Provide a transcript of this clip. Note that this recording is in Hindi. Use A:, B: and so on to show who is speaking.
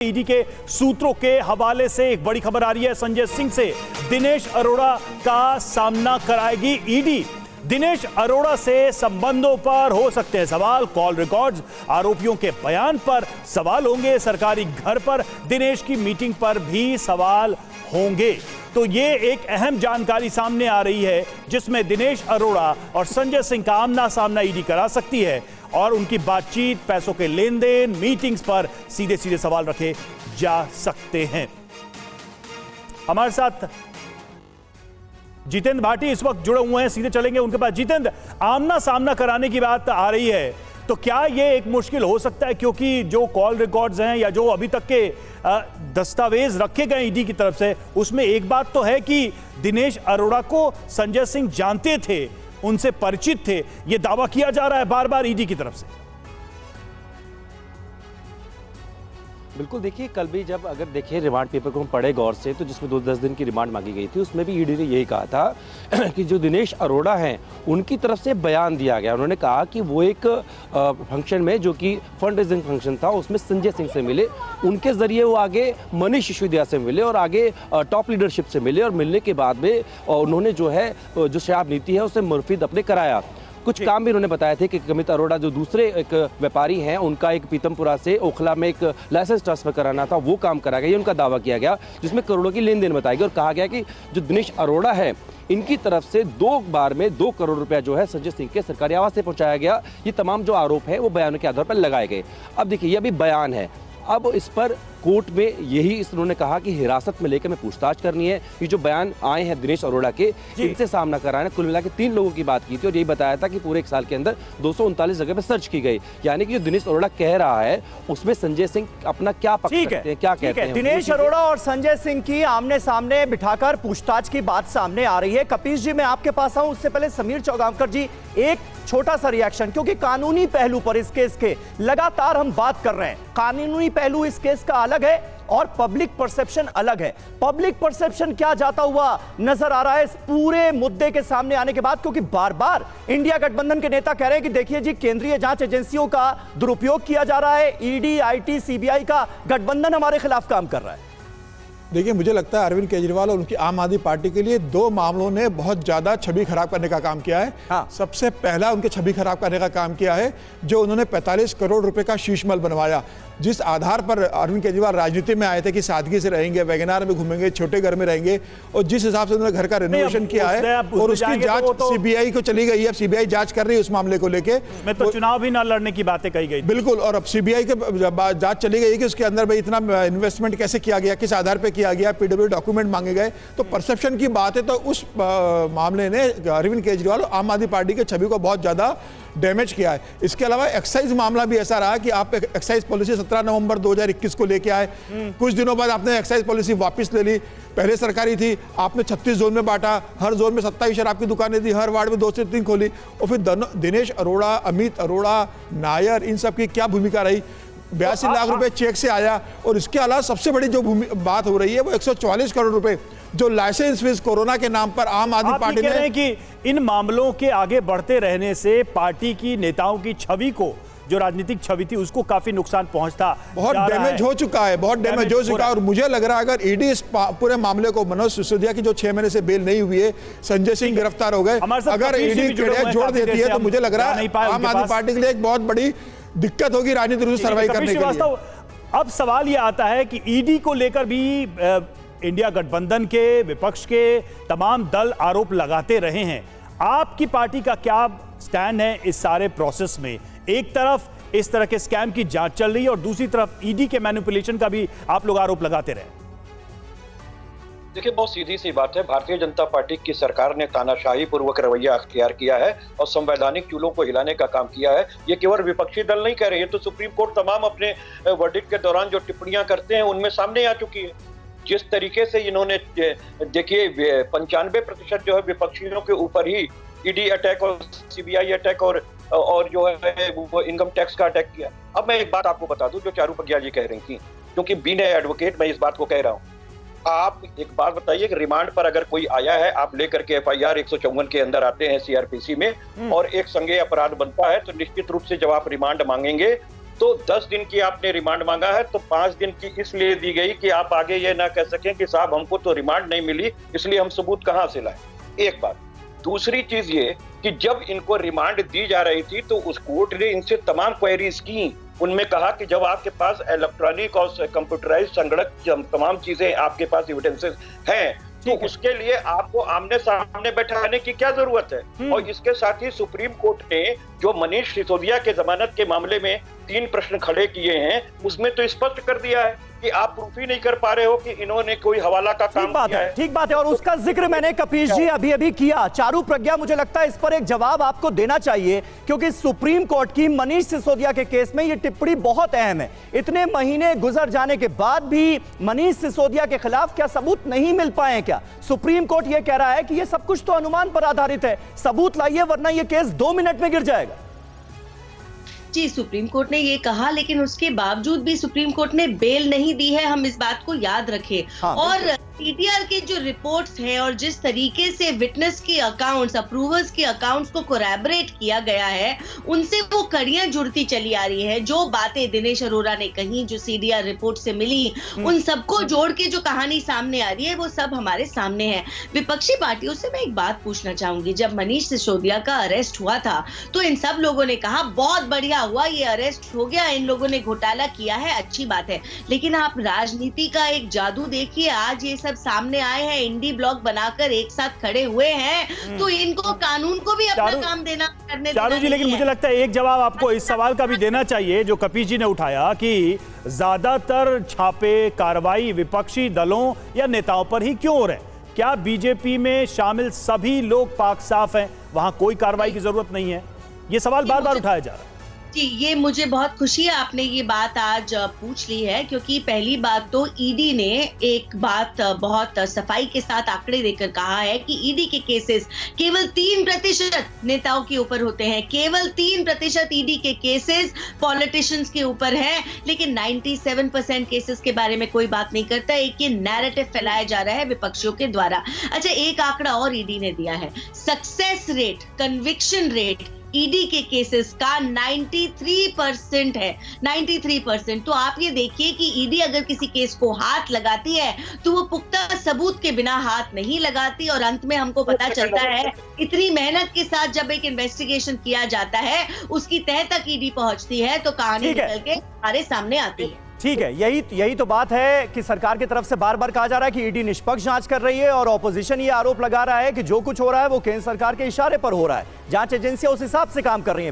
A: ईडी के सूत्रों के हवाले से एक बड़ी खबर आ रही है संजय सिंह से। दिनेश अरोड़ा का सामना कराएगी ईडी। दिनेश अरोड़ा से संबंधों पर हो सकते हैं सवाल, कॉल रिकॉर्ड्स, आरोपियों के बयान पर सवाल होंगे, सरकारी घर पर दिनेश की मीटिंग पर भी सवाल होंगे। तो ये एक अहम जानकारी सामने आ रही है जिसमें दिनेश अरोड़ा और संजय सिंह का आमना सामना ईडी करा सकती है और उनकी बातचीत, पैसों के लेन देन, मीटिंग्स पर सीधे सीधे सवाल रखे जा सकते हैं। हमारे साथ जितेंद्र भाटी इस वक्त जुड़े हुए हैं, सीधे चलेंगे उनके पास। जितेंद्र, आमना सामना कराने की बात आ रही है, तो क्या यह एक मुश्किल हो सकता है क्योंकि जो कॉल रिकॉर्ड्स हैं या जो अभी तक के दस्तावेज रखे गए ईडी की तरफ से, उसमें एक बात तो है कि दिनेश अरोड़ा को संजय सिंह जानते थे, उनसे परिचित थे, यह दावा किया जा रहा है बार बार ईडी की तरफ से।
B: बिल्कुल, देखिए कल भी जब अगर देखिए रिमांड पेपर को हम पढ़े गौर से तो जिसमें 10 दिन की रिमांड मांगी गई थी, उसमें भी ईडी ने यही कहा था कि जो दिनेश अरोड़ा हैं उनकी तरफ से बयान दिया गया। उन्होंने कहा कि वो एक फंक्शन में जो कि फंड रेजिंग फंक्शन था उसमें संजय सिंह से मिले, उनके जरिए वो आगे मनीष सिसोदिया से मिले और आगे टॉप लीडरशिप से मिले और मिलने के बाद में उन्होंने जो है जो शराब नीति है उसे मुनफिद अपने कराया। कुछ काम भी उन्होंने बताए थे कि कमित अरोड़ा जो दूसरे एक व्यापारी हैं उनका एक पीतमपुरा से ओखला में एक लाइसेंस ट्रांसफर कराना था, वो काम करा गया, ये उनका दावा किया गया जिसमें करोड़ों की लेन देन बताई गई और कहा गया कि जो दिनेश अरोड़ा है इनकी तरफ से 2 बार में 2 करोड़ रुपया जो है संजय सिंह के सरकारी आवास से पहुंचाया गया। ये तमाम जो आरोप है वो बयानों के आधार पर लगाए गए। अब देखिए ये अभी बयान है, अब इस पर कोर्ट में यही इन्होंने कहा कि हिरासत में लेकर में पूछताछ करनी है। ये जो बयान आए हैं दिनेश अरोड़ा के, इनसे सामना कराना है। कुल मिला के 3 लोगों की बात की थी और यही बताया था कि पूरे 1 साल के अंदर 239 जगह पे सर्च की गई। यानी कि जो दिनेश अरोड़ा कह रहा है उसमें संजय सिंह अपना क्या पक्ष रखते हैं, क्या कहते हैं।
C: दिनेश अरोड़ा और संजय सिंह की आमने सामने बिठाकर पूछताछ की बात सामने आ रही है। कपीश जी, मैं आपके पास आऊं उससे पहले समीर चौगांवकर जी, एक छोटा सा रिएक्शन, क्योंकि कानूनी पहलू पर इस केस के लगातार हम बात कर रहे हैं। कानूनी पहलू इस केस का अलग है और पब्लिक परसेप्शन अलग है। पब्लिक परसेप्शन क्या जाता हुआ नजर आ रहा है इस पूरे मुद्दे के सामने आने के बाद, क्योंकि बार बार इंडिया गठबंधन के नेता कह रहे हैं कि देखिए जी, केंद्रीय जांच एजेंसियों का दुरुपयोग किया जा रहा है, ईडी, आईटी, सीबीआई का गठबंधन हमारे खिलाफ काम कर रहा है।
D: देखिए, मुझे लगता है अरविंद केजरीवाल और उनकी आम आदमी पार्टी के लिए 2 मामलों ने बहुत ज़्यादा छवि खराब करने का काम किया है। हाँ। सबसे पहला उनके छवि खराब करने का काम किया है जो उन्होंने 45 करोड़ रुपए का शीश महल बनवाया, जिस आधार पर अरविंद केजरीवाल राजनीति में आए थे कि सादगी से रहेंगे, वैगनार में घूमेंगे, छोटे घर में रहेंगे, और जिस हिसाब से उन्होंने घर का रेनोवेशन किया है और उसकी जांच सीबीआई को चली गई है। अब सीबीआई जांच कर रही है उस मामले को लेके।
A: मैं तो चुनाव भी ना लड़ने की बातें कही गई।
D: बिल्कुल, और अब सीबीआई के जांच चली गई कि उसके अंदर भाई इतना इन्वेस्टमेंट कैसे किया गया, किस आधार पर किया गया, पीडब्ल्यू डॉक्यूमेंट मांगे गए। तो परसेप्शन की बात है, तो उस मामले ने अरविंद केजरीवाल और आम आदमी पार्टी के छवि को बहुत ज्यादा डैमेज किया है। इसके अलावा एक्साइज मामला भी ऐसा रहा कि आप एक्साइज पॉलिसी 17 नवंबर 2021 को लेके आए, कुछ दिनों बाद आपने एक्साइज पॉलिसी वापस ले ली। पहले सरकारी थी, आपने 36 जोन में बांटा, हर जोन में 27 शराब की दुकानें दी, हर वार्ड में 2 से 3 खोली। और फिर दिनेश अरोड़ा, अमित अरोड़ा, नायर, इन सब की क्या भूमिका रही। 82 लाख रुपए चेक से आया। और इसके अलावा सबसे बड़ी जो बात हो रही है वो 144 करोड़ रुपए जो लाइसेंस फीस कोरोना के नाम पर आम आदमी पार्टी ने
A: कि इन मामलों के आगे बढ़ते रहने से पार्टी की नेताओं की छवि को, जो राजनीतिक छवि थी, उसको काफी नुकसान पहुंचता,
D: बहुत डैमेज हो चुका है, बहुत डैमेज हो चुका है। और मुझे लग रहा है अगर ईडी इस पूरे मामले को, मनोज सिसोदिया की जो 6 महीने से बेल नहीं हुई है, संजय सिंह गिरफ्तार हो गए, अगर ईडी जोड़ देती है तो मुझे लग रहा है आम आदमी पार्टी के लिए एक बहुत बड़ी दिक्कत होगी राजनीतिक रूप से सर्वाइव करने के लिए।
A: अब सवाल यह आता है कि ईडी को लेकर भी इंडिया गठबंधन के, विपक्ष के तमाम दल आरोप लगाते रहे हैं। आपकी पार्टी का क्या स्टैंड है इस सारे प्रोसेस में? एक तरफ इस तरह के स्कैम की जांच चल रही है और दूसरी तरफ ईडी के मैनिपुलेशन का भी आप लोग आरोप लगाते रहे।
E: देखिए, बहुत सीधी सी बात है, भारतीय जनता पार्टी की सरकार ने तानाशाही पूर्वक रवैया अख्तियार किया है और संवैधानिक चूल्हों को हिलाने का काम किया है। ये केवल विपक्षी दल नहीं कह रहे, तो सुप्रीम कोर्ट तमाम अपने वर्डिक्ट के दौरान जो टिप्पणियां करते हैं उनमें सामने आ चुकी है। जिस तरीके से इन्होंने, देखिए 95% जो है विपक्षियों के ऊपर ही ईडी अटैक और सीबीआई अटैक और जो है वो इनकम टैक्स का अटैक किया। अब मैं एक बात आपको बता दूं जो चारू प्रज्ञा जी कह रही थी, क्योंकि बीइंग एडवोकेट मैं इस बात को कह रहा हूं। आप एक बात बताइए कि रिमांड पर अगर कोई आया है, आप लेकर के FIR 154 के अंदर आते हैं CRPC में और एक संज्ञेय अपराध बनता है, तो निश्चित रूप से जब आप रिमांड मांगेंगे तो 10 दिन की आपने रिमांड मांगा है, तो 5 दिन की इसलिए दी गई कि आप आगे ये ना कह सकें कि साहब हमको तो रिमांड नहीं मिली, इसलिए हम सबूत कहां से लाएं। एक बात। दूसरी चीज ये कि जब इनको रिमांड दी जा रही थी तो उस कोर्ट ने इनसे तमाम क्वेरीज की। उनमें कहा कि जब आपके पास इलेक्ट्रॉनिक और कंप्यूटराइज संगणक तमाम चीजें आपके पास एविडेंसेस हैं, तो उसके लिए आपको आमने सामने बैठाने की क्या जरूरत है। और इसके साथ ही सुप्रीम कोर्ट ने जो मनीष सिसोदिया के जमानत के मामले में 3 प्रश्न खड़े किए हैं, उसमें तो स्पष्ट कर दिया है कि आप प्रूफ ही नहीं कर पा रहे हो कि इन्होंने कोई हवाला का काम किया है।
C: ठीक बात है। और उसका जिक्र मैंने कपीश जी अभी किया। चारू प्रज्ञा, मुझे लगता है इस पर एक जवाब आपको देना चाहिए, क्योंकि सुप्रीम कोर्ट की मनीष सिसोदिया के केस में यह टिप्पणी बहुत अहम है। इतने महीने गुजर जाने के बाद भी मनीष सिसोदिया के खिलाफ क्या सबूत नहीं मिल पाए क्या? सुप्रीम कोर्ट यह कह रहा है कि यह सब कुछ तो अनुमान पर आधारित है, सबूत लाइए वरना यह केस 2 मिनट में गिर जाएगा।
F: जी, सुप्रीम कोर्ट ने ये कहा, लेकिन उसके बावजूद भी सुप्रीम कोर्ट ने बेल नहीं दी है, हम इस बात को याद रखें। और सीडीआर के जो रिपोर्ट्स हैं और जिस तरीके से विटनेस के अकाउंट्स, अप्रूवर्स के अकाउंट्स को कोरैबोरेट किया गया है, उनसे वो कड़ियां जुड़ती चली आ रही है। जो बातें दिनेश अरोड़ा ने कही, जो सीडीआर रिपोर्ट से मिली, उन सबको जोड़ के जो कहानी सामने आ रही है, वो सब हमारे सामने है। विपक्षी पार्टियों से मैं एक बात पूछना चाहूंगी। जब मनीष सिसोदिया का अरेस्ट हुआ था तो इन सब लोगों ने कहा बहुत बढ़िया हुआ, ये अरेस्ट हो गया, इन लोगों ने घोटाला किया है, अच्छी बात है। लेकिन आप राजनीति का एक जादू देखिए, आज ये सब सामने आए हैं, इंडी ब्लॉक बनाकर एक साथ खड़े हुए हैं, तो इनको कानून को भी अपना काम देना करने
A: चारू जी, लेकिन मुझे लगता है एक जवाब आपको इस सवाल का भी देना चाहिए जो कपीश जी ने उठाया कि ज्यादातर छापे कार्रवाई विपक्षी दलों या नेताओं पर ही क्यों हो रहे हैं? क्या बीजेपी में शामिल सभी लोग पाक साफ हैं, वहां कोई कार्रवाई की जरूरत नहीं है? ये सवाल बार बार उठाया जा रहा है।
F: जी, ये मुझे बहुत खुशी है आपने ये बात आज पूछ ली है, क्योंकि पहली बात तो ईडी ने एक बात बहुत सफाई के साथ आंकड़े देकर कहा है कि ईडी के केसेस केवल 3% नेताओं के ऊपर होते हैं, केवल 3% ईडी के केसेस पॉलिटिशियंस के ऊपर है, लेकिन 97% केसेस के बारे में कोई बात नहीं करता। एक ये नैरेटिव फैलाया जा रहा है विपक्षियों के द्वारा। अच्छा, एक आंकड़ा और ईडी ने दिया है, success rate, conviction rate ED के केसेस का 93% है, 93%। तो आप ये देखिए कि ईडी अगर किसी केस को हाथ लगाती है तो वो पुख्ता सबूत के बिना हाथ नहीं लगाती, और अंत में हमको पता चलता है इतनी मेहनत के साथ जब एक इन्वेस्टिगेशन किया जाता है, उसकी तह तक ईडी पहुंचती है तो कहानी निकल के हमारे सामने आती है।
C: ठीक है, यही तो बात है कि सरकार की तरफ से बार बार कहा जा रहा है कि ईडी निष्पक्ष जांच कर रही है, और ऑपोजिशन ये आरोप लगा रहा है कि जो कुछ हो रहा है वो केंद्र सरकार के इशारे पर हो रहा है। जांच एजेंसियां उस हिसाब से काम कर रही हैं।